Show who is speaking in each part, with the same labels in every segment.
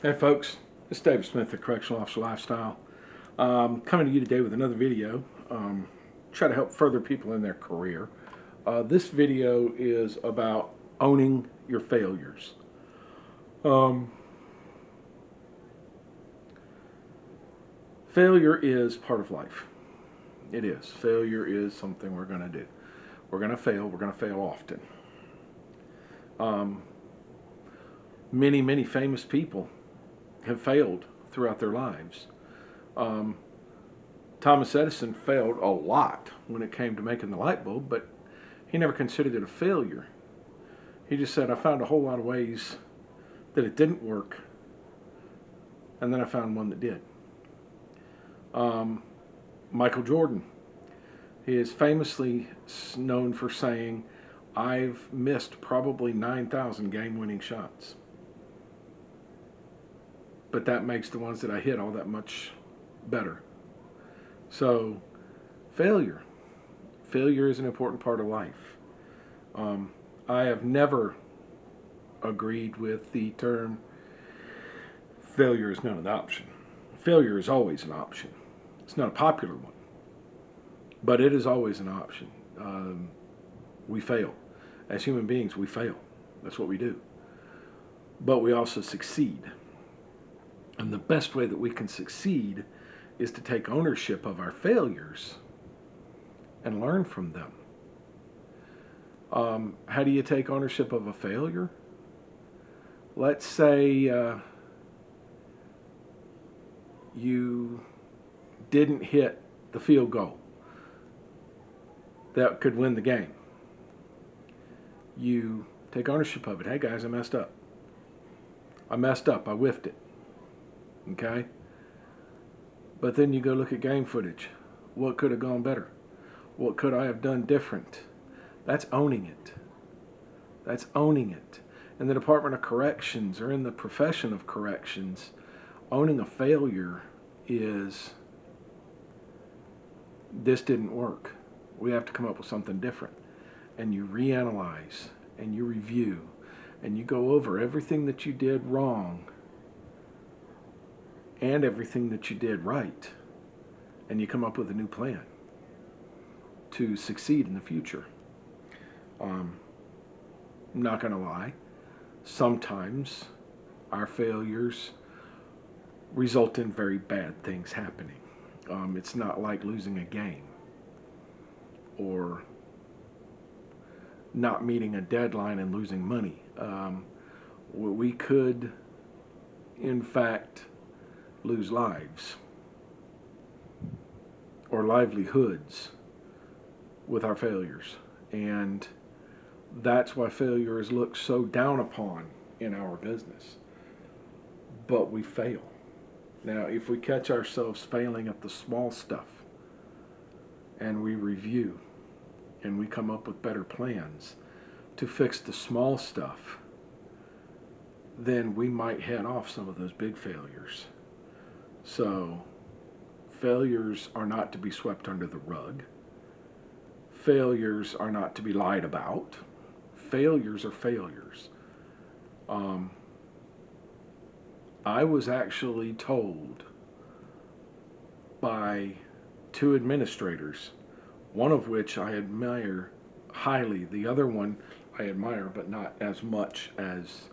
Speaker 1: Hey folks, it's David Smith at Correctional Officer Lifestyle. Coming to you today with another video. Try to help further people in their career. This video is about owning your failures. Failure is part of life. It is. Failure is something we're going to do. We're going to fail. We're going to fail often. Many famous people have failed throughout their lives. Thomas Edison failed a lot when it came to making the light bulb, but he never considered it a failure. He just said, I found a whole lot of ways that it didn't work, and then I found one that did. Michael Jordan, he is famously known for saying, I've missed probably 9,000 game-winning shots, but that makes the ones that I hit all that much better. So failure is an important part of life. I have never agreed with the term failure is not an option. Failure is always an option. It's not a popular one, but it is always an option. We fail. As human beings, we fail. That's what we do. But we also succeed. And the best way that we can succeed is to take ownership of our failures and learn from them. How do you take ownership of a failure? Let's say you didn't hit the field goal that could win the game. You take ownership of it. Hey guys, I messed up. I whiffed it. Okay? But then you go look at game footage. What could have gone better? What could I have done different? That's owning it. That's owning it. In the Department of Corrections, or in the profession of corrections, owning a failure is, this didn't work. We have to come up with something different. And you reanalyze, and you review, and you go over everything that you did wrong and everything that you did right, and you come up with a new plan to succeed in the future. I'm not going to lie, sometimes our failures result in very bad things happening. It's not like losing a game or not meeting a deadline and losing money. We could, in fact, lose lives or livelihoods with our failures, and that's why failure is looked so down upon in our business. But we fail. Now, if we catch ourselves failing at the small stuff and we review and we come up with better plans to fix the small stuff, then we might head off some of those big failures. So failures are not to be swept under the rug. Failures are not to be lied about. Failures are failures. I was actually told by two administrators, one of which I admire highly, the other one I admire but not as much as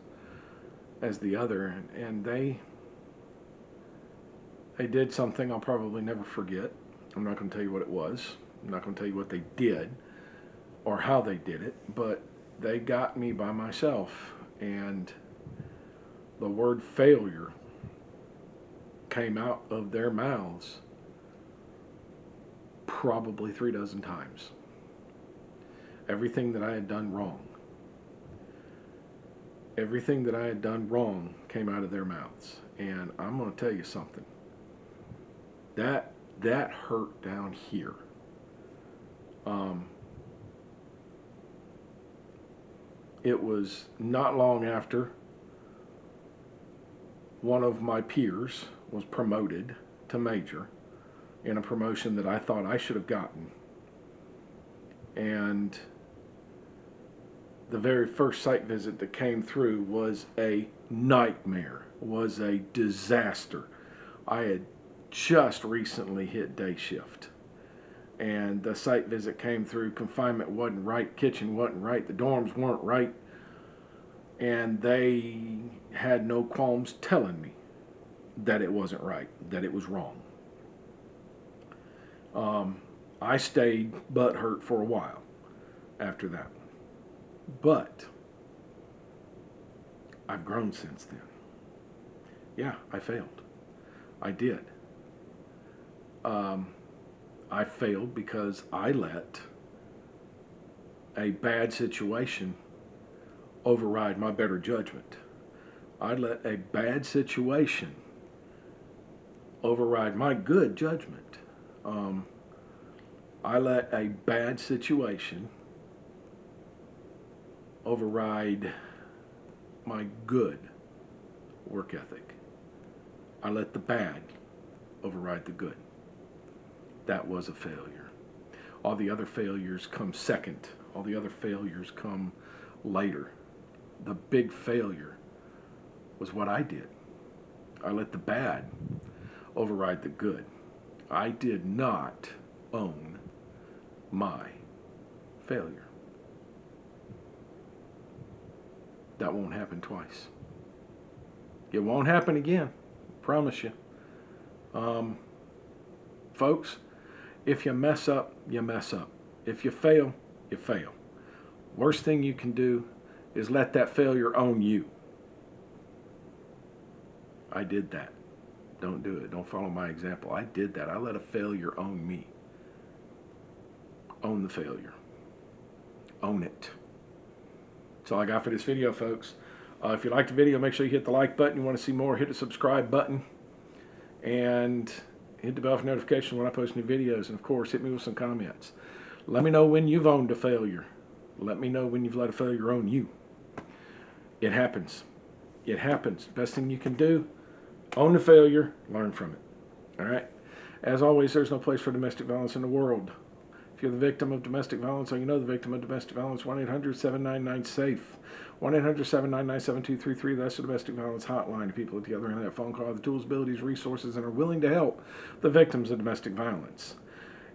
Speaker 1: the other, and they did something I'll probably never forget. I'm not going to tell you what it was. I'm not going to tell you what they did or how they did it, but they got me by myself, and the word failure came out of their mouths probably 3 dozen times. Everything that I had done wrong. Everything that I had done wrong came out of their mouths. And I'm going to tell you something. That hurt down here. It was not long after one of my peers was promoted to major in a promotion that I thought I should have gotten. And the very first site visit that came through was a nightmare, was a disaster. I had just recently hit day shift, and the site visit came through. Confinement wasn't right, kitchen wasn't right, the dorms weren't right, and they had no qualms telling me that it wasn't right, that it was wrong. I stayed butthurt for a while after that, but I've grown since then. Yeah, I failed. I did. I failed because I let a bad situation override my better judgment. I let a bad situation override my good judgment. I let a bad situation override my good work ethic. I let the bad override the good. That was a failure. All the other failures come second. All the other failures come later. The big failure was what I did. I let the bad override the good. I did not own my failure. That won't happen twice. It won't happen again. Promise you. Folks, if you mess up, you mess up. If you fail, you fail. Worst thing you can do is let that failure own you. I did that. Don't do it. Don't follow my example. I did that. I let a failure own me. Own the failure. Own it. That's all I got for this video, folks. If you liked the video, make sure you hit the like button. You want to see more, hit the subscribe button. And hit the bell for notifications when I post new videos. And, of course, hit me with some comments. Let me know when you've owned a failure. Let me know when you've let a failure own you. It happens. It happens. Best thing you can do, own the failure, learn from it. All right? As always, there's no place for domestic violence in the world. If you're the victim of domestic violence or you know the victim of domestic violence, 1-800-799-SAFE. 1-800-799-7233. That's the domestic violence hotline. The people together in that phone call have the tools, abilities, resources, and are willing to help the victims of domestic violence.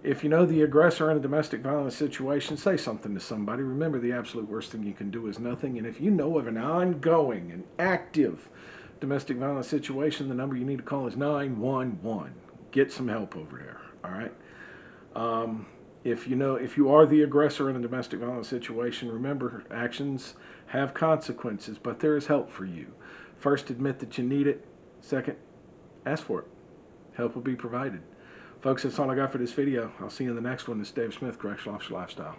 Speaker 1: If you know the aggressor in a domestic violence situation, say something to somebody. Remember, the absolute worst thing you can do is nothing. And if you know of an ongoing and active domestic violence situation, the number you need to call is 911. Get some help over there. All right? If you are the aggressor in a domestic violence situation, remember, actions have consequences, but there is help for you. First, admit that you need it. Second, ask for it. Help will be provided. Folks, that's all I got for this video. I'll see you in the next one. This is Dave Smith, Correctional Officer Lifestyle.